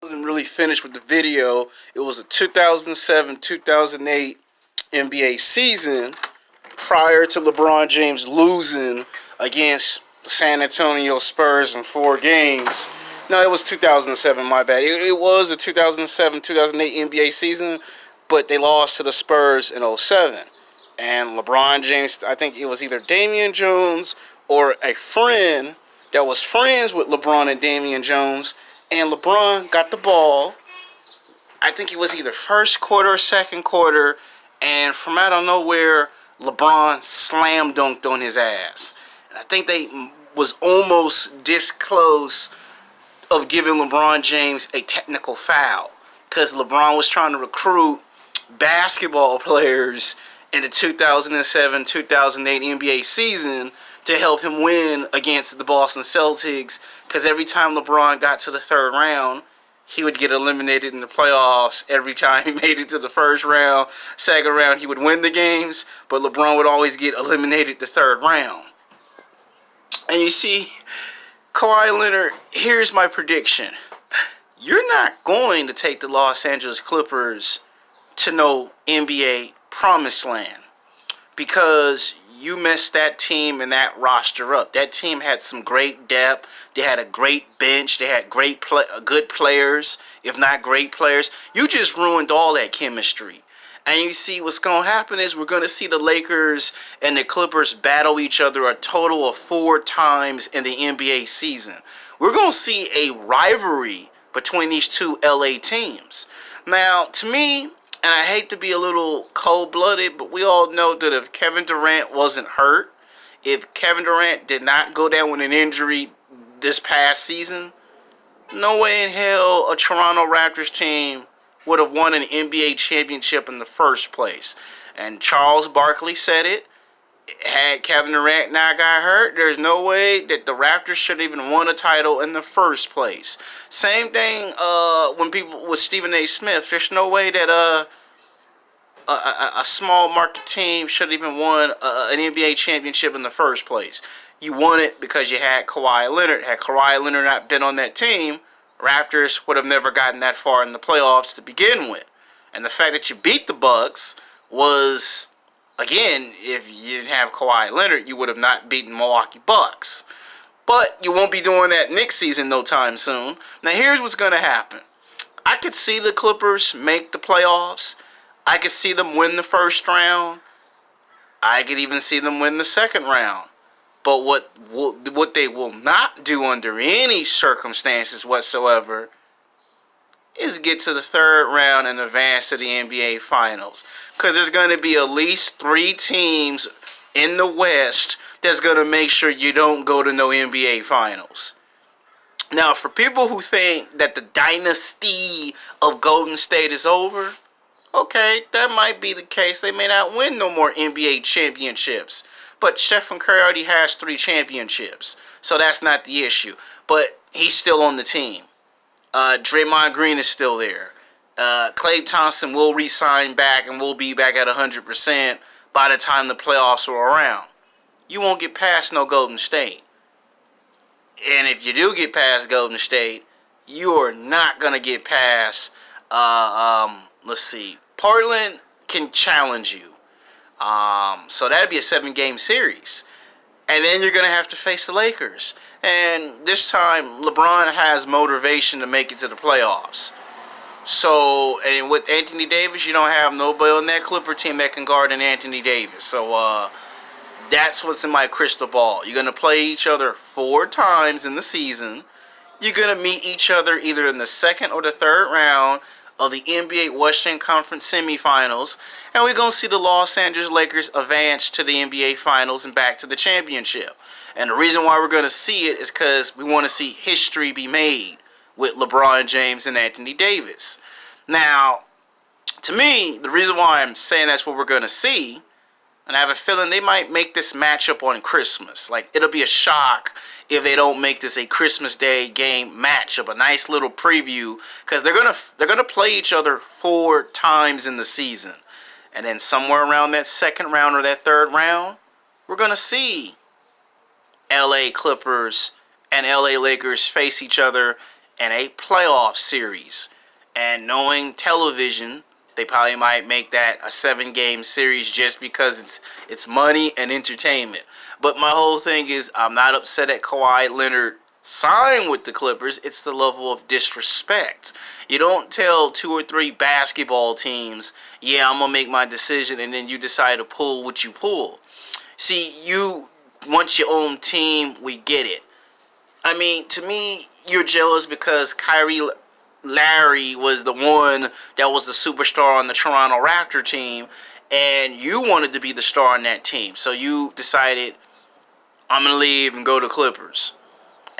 Wasn't really finished with the video. It was a 2007-2008 NBA season prior to LeBron James losing against the San Antonio Spurs in 4 games. No, it was 2007, my bad. It was the 2007-2008 NBA season, but they lost to the Spurs in 2007. And LeBron James, I think it was either Damian Jones or a friend that was friends with LeBron and Damian Jones, and LeBron got the ball. I think it was either first quarter or second quarter, and from out of nowhere, LeBron slam dunked on his ass. And I think they was almost this close of giving LeBron James a technical foul, because LeBron was trying to recruit basketball players in the 2007-2008 NBA season to help him win against the Boston Celtics, because every time LeBron got to the third round, he would get eliminated in the playoffs. Every time he made it to the first round, second round, he would win the games, but LeBron would always get eliminated the third round. And you see, Kawhi Leonard, here's my prediction. You're not going to take the Los Angeles Clippers to no NBA promised land, because you messed that team and that roster up. That team had some great depth. They had a great bench. They had good players, if not great players. You just ruined all that chemistry. And you see what's going to happen is we're going to see the Lakers and the Clippers battle each other a total of 4 times in the NBA season. We're going to see a rivalry between these two LA teams. Now, to me, and I hate to be a little cold-blooded, but we all know that if Kevin Durant wasn't hurt, if Kevin Durant did not go down with an injury this past season, no way in hell a Toronto Raptors team would have won an NBA championship in the first place. And Charles Barkley said it. Had Kevin Durant not got hurt, there's no way that the Raptors should have even won a title in the first place. Same thing when people with Stephen A. Smith. There's no way that a small market team should have even won an NBA championship in the first place. You won it because you had Kawhi Leonard. Had Kawhi Leonard not been on that team, Raptors would have never gotten that far in the playoffs to begin with. And the fact that you beat the Bucks was, again, if you didn't have Kawhi Leonard, you would have not beaten Milwaukee Bucks. But you won't be doing that next season no time soon. Now here's what's going to happen. I could see the Clippers make the playoffs. I could see them win the first round. I could even see them win the second round. But what they will not do under any circumstances whatsoever is get to the third round and advance to the NBA Finals. Because there's going to be at least 3 teams in the West that's going to make sure you don't go to no NBA Finals. Now, for people who think that the dynasty of Golden State is over, okay, that might be the case. They may not win no more NBA championships. But Stephen Curry already has 3 championships. So that's not the issue. But he's still on the team. Draymond Green is still there. Klay Thompson will re-sign back and will be back at 100% by the time the playoffs are around. You won't get past no Golden State. And if you do get past Golden State, you are not going to get past, let's see, Portland can challenge you. So that'd be a 7-game series. And then you're going to have to face the Lakers. And this time, LeBron has motivation to make it to the playoffs. So, and with Anthony Davis, you don't have nobody on that Clipper team that can guard an Anthony Davis. So, that's what's in my crystal ball. You're going to play each other 4 times in the season. You're going to meet each other either in the second or the third round of the NBA Western Conference semifinals, and we're going to see the Los Angeles Lakers advance to the NBA Finals and back to the championship. And the reason why we're going to see it is because we want to see history be made with LeBron James and Anthony Davis. Now, to me, the reason why I'm saying that's what we're going to see, and I have a feeling they might make this matchup on Christmas. Like, it'll be a shock if they don't make this a Christmas Day game matchup, a nice little preview, because they're gonna play each other 4 times in the season, and then somewhere around that second round or that third round, we're gonna see LA Clippers and LA Lakers face each other and a playoff series. And knowing television, they probably might make that a 7-game series just because it's money and entertainment. But my whole thing is, I'm not upset at Kawhi Leonard sign with the Clippers. It's the level of disrespect. You don't tell 2 or 3 basketball teams, yeah, I'm going to make my decision, and then you decide to pull what you pull. See, you want your own team, we get it. I mean, to me, you're jealous because Larry was the one that was the superstar on the Toronto Raptor team, and you wanted to be the star on that team. So you decided, I'm going to leave and go to Clippers.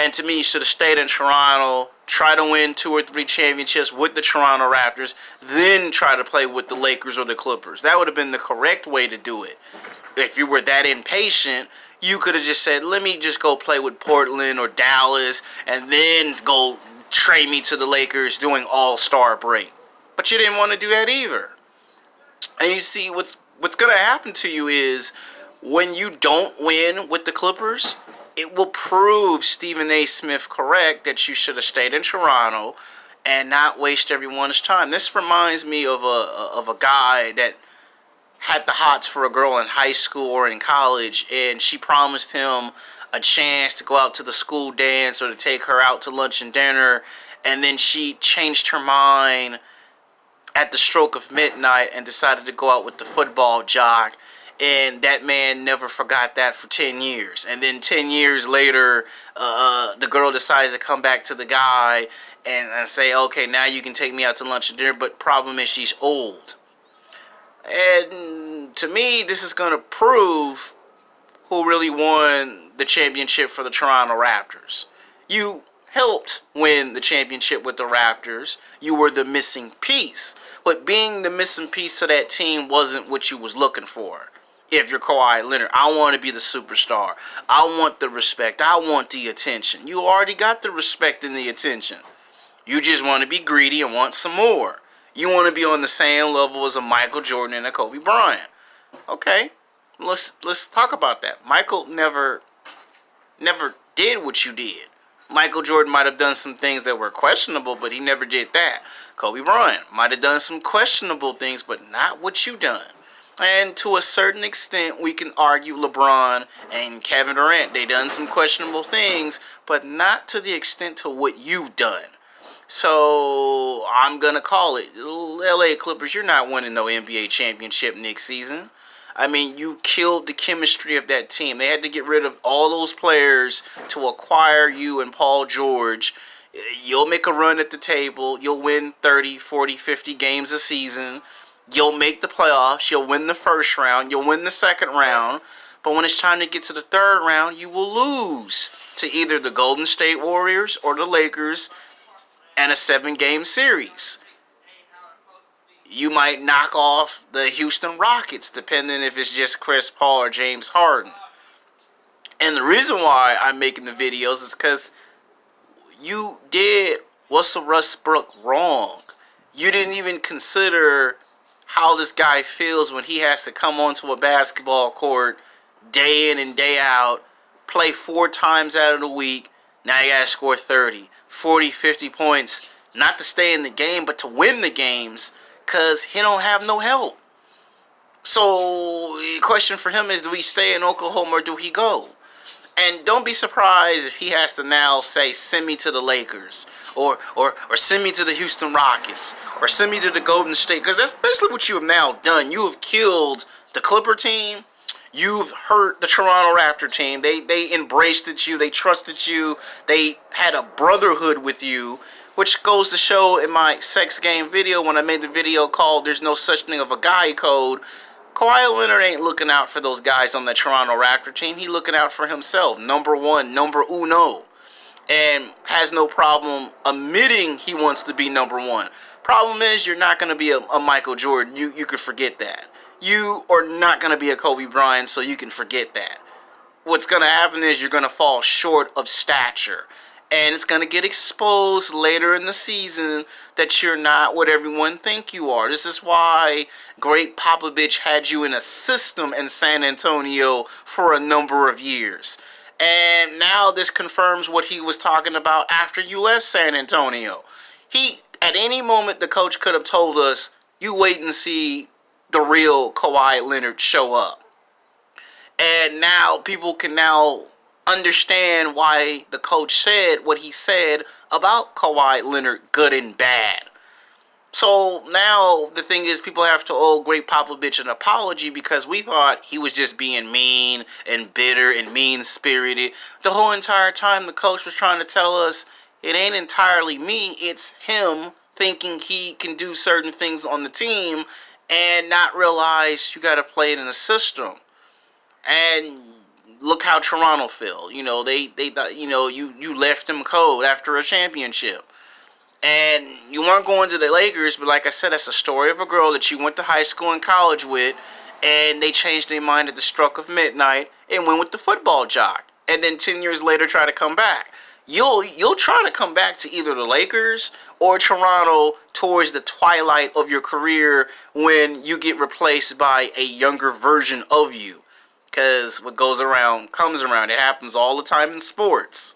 And to me, you should have stayed in Toronto, try to win 2 or 3 championships with the Toronto Raptors, then try to play with the Lakers or the Clippers. That would have been the correct way to do it. If you were that impatient, you could have just said, let me just go play with Portland or Dallas and then go trade me to the Lakers doing all-star break. But you didn't want to do that either. And you see, what's going to happen to you is when you don't win with the Clippers, it will prove Stephen A. Smith correct that you should have stayed in Toronto and not waste everyone's time. This reminds me of a guy that had the hots for a girl in high school or in college, and she promised him a chance to go out to the school dance or to take her out to lunch and dinner, and then she changed her mind at the stroke of midnight and decided to go out with the football jock. And that man never forgot that for 10 years. And then 10 years later, the girl decides to come back to the guy and say, okay, now you can take me out to lunch and dinner. But problem is she's old. And to me, this is going to prove who really won the championship for the Toronto Raptors. You helped win the championship with the Raptors. You were the missing piece. But being the missing piece of that team wasn't what you was looking for. If you're Kawhi Leonard, I want to be the superstar. I want the respect. I want the attention. You already got the respect and the attention. You just want to be greedy and want some more. You want to be on the same level as a Michael Jordan and a Kobe Bryant. Okay, let's talk about that. Michael never did what you did. Michael Jordan might have done some things that were questionable, but he never did that. Kobe Bryant might have done some questionable things, but not what you done. And to a certain extent, we can argue LeBron and Kevin Durant. They done some questionable things, but not to the extent to what you've done. So I'm going to call it. LA Clippers, you're not winning no NBA championship next season. I mean, you killed the chemistry of that team. They had to get rid of all those players to acquire you and Paul George. You'll make a run at the table. You'll win 30, 40, 50 games a season. You'll make the playoffs. You'll win the first round. You'll win the second round. But when it's time to get to the third round, you will lose to either the Golden State Warriors or the Lakers in a 7-game series. You might knock off the Houston Rockets, depending if it's just Chris Paul or James Harden. And the reason why I'm making the videos is because you did Russell Westbrook wrong. You didn't even consider how this guy feels when he has to come onto a basketball court day in and day out, play 4 times out of the week. Now you got to score 30, 40, 50 points, not to stay in the game, but to win the games, because he don't have no help. So the question for him is, do he stay in Oklahoma or do he go? And don't be surprised if he has to now say, send me to the Lakers, or send me to the Houston Rockets, or send me to the Golden State, because that's basically what you have now done. You have killed the Clipper team. You've hurt the Toronto Raptor team. They embraced you. They trusted you. They had a brotherhood with you, which goes to show in my sex game video when I made the video called There's No Such Thing of a Guy Code. Kawhi Leonard ain't looking out for those guys on the Toronto Raptor team. He looking out for himself. Number one, number uno. And has no problem admitting he wants to be number one. Problem is, you're not going to be a Michael Jordan. You can forget that. You are not going to be a Kobe Bryant, so you can forget that. What's going to happen is you're going to fall short of stature. And it's going to get exposed later in the season that you're not what everyone think you are. This is why Great Popovich had you in a system in San Antonio for a number of years. And now this confirms what he was talking about after you left San Antonio. At any moment, the coach could have told us, you wait and see the real Kawhi Leonard show up. And now people can now understand why the coach said what he said about Kawhi Leonard, good and bad. So now the thing is, people have to owe Great Popovich an apology because we thought he was just being mean and bitter and mean-spirited. The whole entire time the coach was trying to tell us it ain't entirely me, it's him thinking he can do certain things on the team and not realize you got to play it in the system. And look how Toronto feel. You know, they thought, you left them cold after a championship. And you weren't going to the Lakers, but like I said, that's the story of a girl that you went to high school and college with, and they changed their mind at the stroke of midnight and went with the football jock. And then 10 years later try to come back. You'll try to come back to either the Lakers or Toronto towards the twilight of your career when you get replaced by a younger version of you. Because what goes around comes around. It happens all the time in sports.